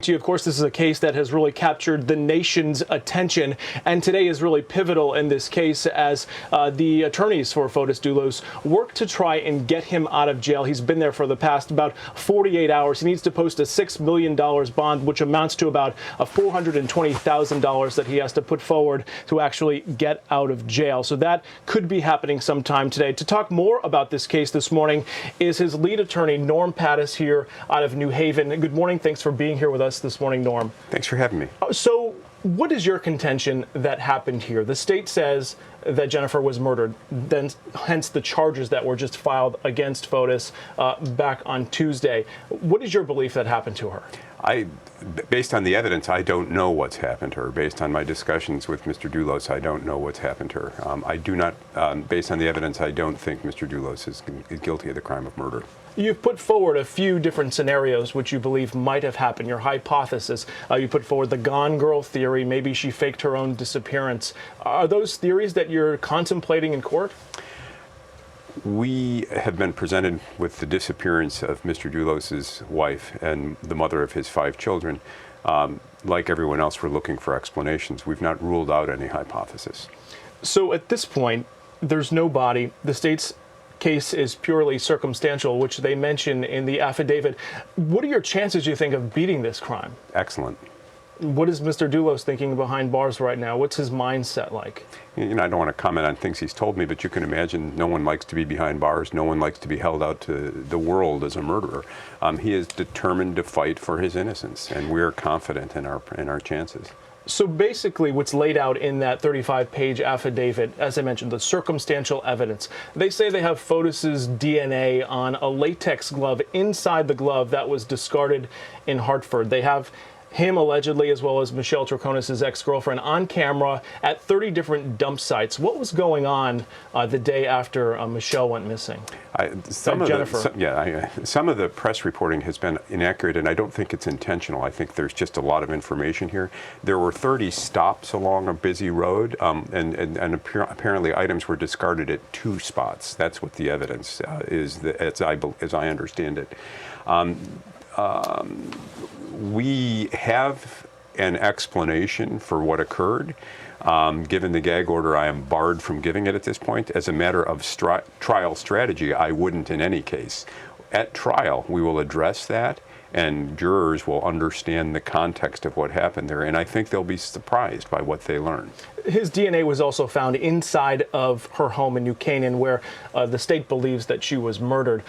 to you. Of course, this is a case that has really captured the nation's attention, and today is really pivotal in this case as the attorneys for Fotis Dulos work to try and get him out of jail. He's been there for the past about 48 hours. He needs to post a $6 million bond, which amounts to about $420,000 that he has to put forward to actually get out of jail. So that could be happening sometime today. To talk more about this case this morning is his lead attorney, Norm Pattis, here out of New Haven. Good morning. Thanks for being here with us this morning, Norm. Thanks for having me. So what is your contention that happened here? The state says that Jennifer was murdered, then hence the charges that were just filed against Fotis back on Tuesday. What is your belief that happened to her? Based on the evidence, I don't know what's happened to her. Based on my discussions with Mr. Dulos, I don't know what's happened to her. I do not, based on the evidence, I don't think Mr. Dulos is guilty of the crime of murder. You've put forward a few different scenarios which you believe might have happened, your hypothesis. You put forward the Gone Girl theory, maybe she faked her own disappearance. Are those theories that you're contemplating in court? We have been presented with the disappearance of Mr. Dulos' wife and the mother of his 5 children. Like everyone else, we're looking for explanations. We've not ruled out any hypothesis. So at this point, there's no body. The state's case is purely circumstantial, which they mention in the affidavit. What are your chances, you think, of beating this crime? Excellent. What is Mr. Dulos thinking behind bars right now? What's his mindset like? You know, I don't want to comment on things he's told me, but you can imagine no one likes to be behind bars. No one likes to be held out to the world as a murderer. He is determined to fight for his innocence, and we're confident in our chances. So basically what's laid out in that 35-page affidavit, as I mentioned, the circumstantial evidence, they say they have Fotis's DNA on a latex glove inside the glove that was discarded in Hartford. They have him allegedly, as well as Michelle Troconis' ex-girlfriend, on camera at 30 different dump sites. What was going on the day after Michelle went missing? Some of the press reporting has been inaccurate, and I don't think it's intentional. I think there's just a lot of information here. There were 30 stops along a busy road, and apparently items were discarded at 2 spots. That's what the evidence is, as I understand it. We have an explanation for what occurred. Given the gag order, I am barred from giving it at this point. As a matter of trial strategy, I wouldn't in any case. At trial, we will address that, and jurors will understand the context of what happened there, and I think they'll be surprised by what they learn. His DNA was also found inside of her home in New Canaan, where the state believes that she was murdered.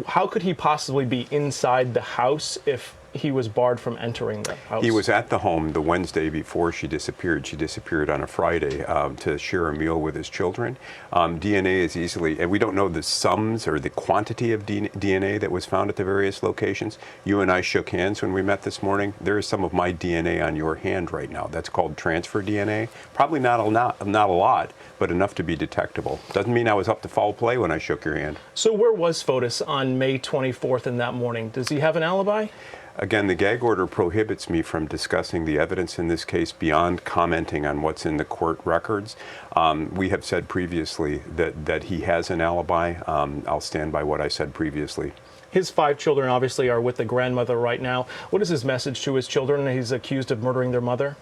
How could he possibly be inside the house if he was barred from entering the house? He was at the home the Wednesday before she disappeared. She disappeared on a Friday to share a meal with his children. DNA is easily, and we don't know the sums or the quantity of DNA that was found at the various locations. You and I shook hands when we met this morning. There is some of my DNA on your hand right now. That's called transfer DNA. Probably not a lot, but enough to be detectable. Doesn't mean I was up to foul play when I shook your hand. So where was Fotis on May 24th in that morning? Does he have an alibi? Again, the gag order prohibits me from discussing the evidence in this case beyond commenting on what's in the court records. We have said previously that he has an alibi. I'll stand by what I said previously. His 5 children obviously are with the grandmother right now. What is his message to his children? He's accused of murdering their mother.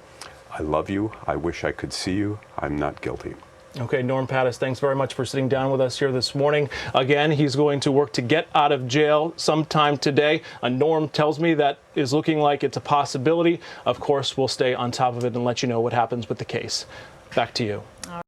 I love you. I wish I could see you. I'm not guilty. Okay, Norm Pattis, thanks very much for sitting down with us here this morning. Again, he's going to work to get out of jail sometime today. Norm tells me that is looking like it's a possibility. Of course, we'll stay on top of it and let you know what happens with the case. Back to you.